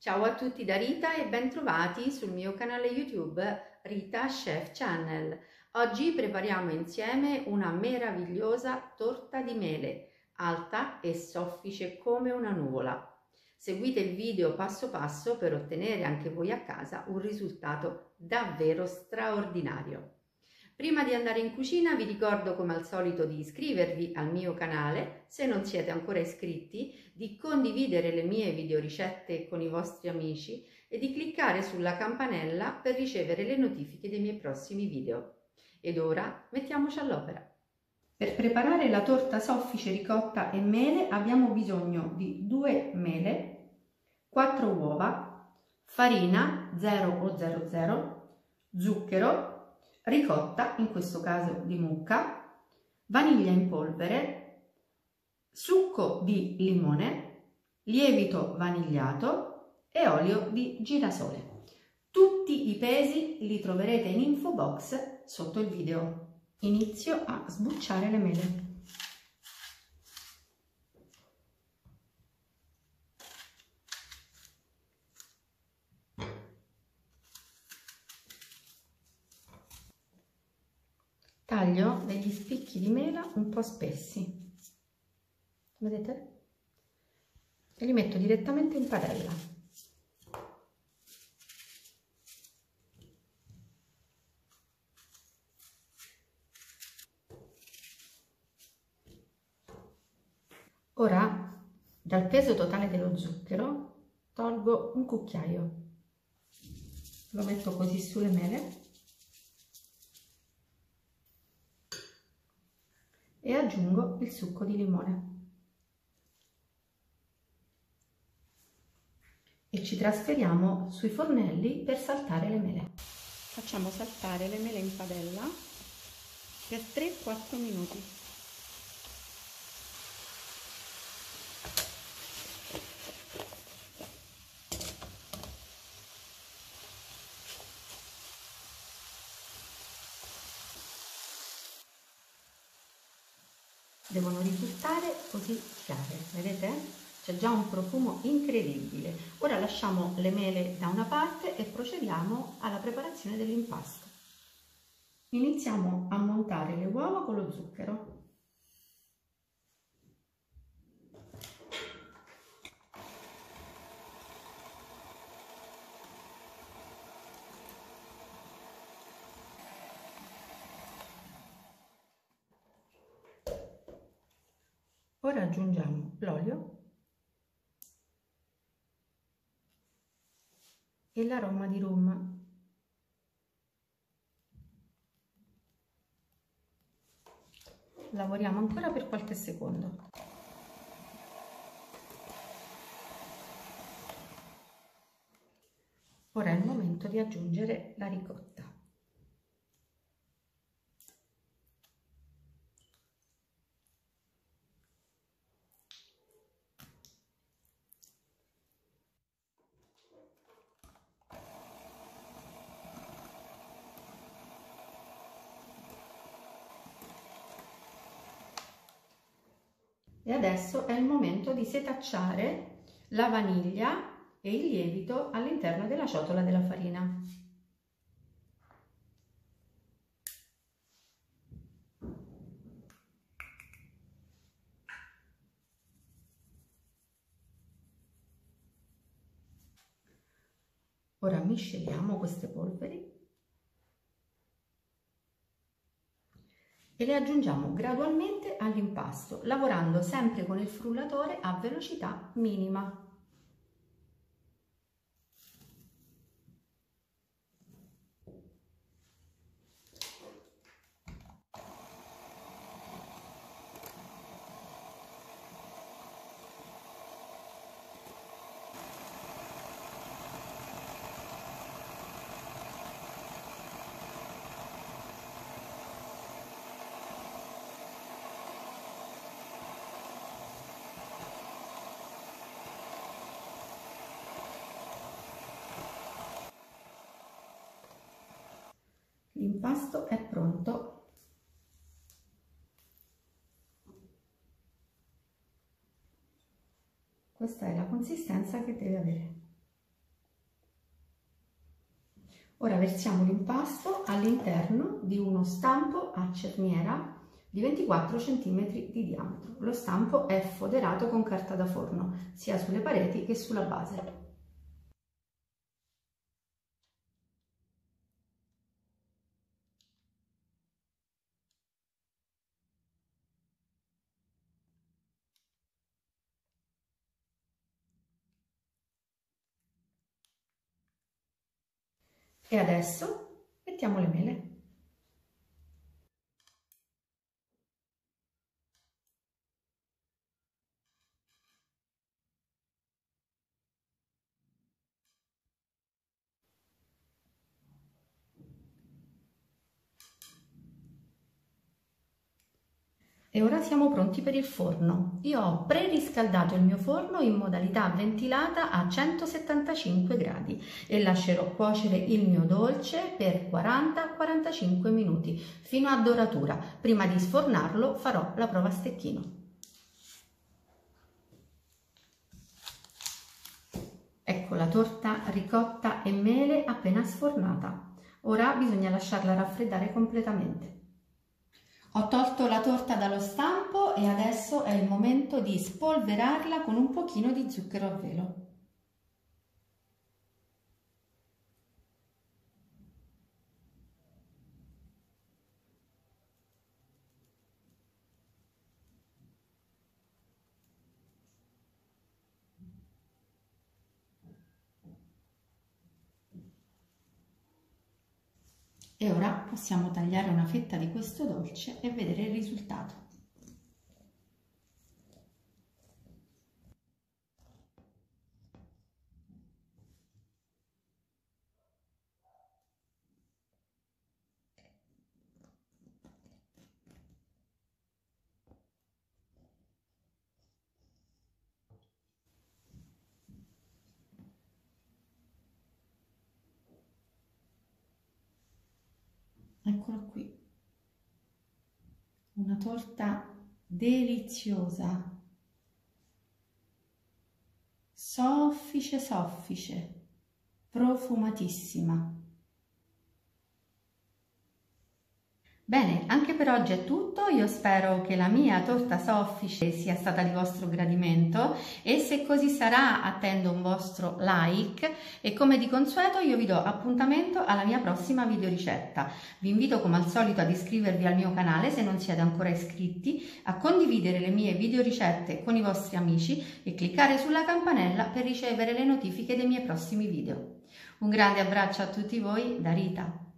Ciao a tutti da Rita e bentrovati sul mio canale YouTube Rita Chef Channel. Oggi prepariamo insieme una meravigliosa torta di mele, alta e soffice come una nuvola. Seguite il video passo passo per ottenere anche voi a casa un risultato davvero straordinario. Prima di andare in cucina vi ricordo come al solito di iscrivervi al mio canale se non siete ancora iscritti, di condividere le mie videoricette con i vostri amici e di cliccare sulla campanella per ricevere le notifiche dei miei prossimi video. Ed ora mettiamoci all'opera. Per preparare la torta soffice ricotta e mele abbiamo bisogno di 2 mele, 4 uova, farina 0 o 00, zucchero, ricotta, in questo caso di mucca, vaniglia in polvere, succo di limone, lievito vanigliato e olio di girasole. Tutti i pesi li troverete in info box sotto il video. Inizio a sbucciare le mele. Taglio degli spicchi di mela un po' spessi, vedete? E li metto direttamente in padella. Ora, dal peso totale dello zucchero, tolgo un cucchiaio. Lo metto così sulle mele e aggiungo il succo di limone. E ci trasferiamo sui fornelli per saltare le mele. Facciamo saltare le mele in padella per 3-4 minuti. Devono risultare così chiare, vedete? C'è già un profumo incredibile. Ora lasciamo le mele da una parte e procediamo alla preparazione dell'impasto. Iniziamo a montare le uova con lo zucchero. Ora aggiungiamo l'olio e l'aroma di rum. Lavoriamo ancora per qualche secondo. Ora è il momento di aggiungere la ricotta. E adesso è il momento di setacciare la vaniglia e il lievito all'interno della ciotola della farina. Ora misceliamo queste polveri e le aggiungiamo gradualmente all'impasto, lavorando sempre con il frullatore a velocità minima. L'impasto è pronto. Questa è la consistenza che deve avere. Ora versiamo l'impasto all'interno di uno stampo a cerniera di 24 cm di diametro. Lo stampo è foderato con carta da forno, sia sulle pareti che sulla base. E adesso mettiamo le mele. E ora siamo pronti per il forno. Io ho preriscaldato il mio forno in modalità ventilata a 175 gradi e lascerò cuocere il mio dolce per 40-45 minuti fino a doratura. Prima di sfornarlo farò la prova a stecchino. Ecco la torta ricotta e mele appena sfornata. Ora bisogna lasciarla raffreddare completamente. Ho tolto la torta dallo stampo e adesso è il momento di spolverarla con un pochino di zucchero a velo. E ora possiamo tagliare una fetta di questo dolce e vedere il risultato. Eccola qui, una torta deliziosa, soffice soffice, profumatissima. Bene, anche per oggi è tutto, io spero che la mia torta soffice sia stata di vostro gradimento e se così sarà attendo un vostro like e come di consueto io vi do appuntamento alla mia prossima videoricetta. Vi invito come al solito ad iscrivervi al mio canale se non siete ancora iscritti, a condividere le mie videoricette con i vostri amici e cliccare sulla campanella per ricevere le notifiche dei miei prossimi video. Un grande abbraccio a tutti voi da Rita.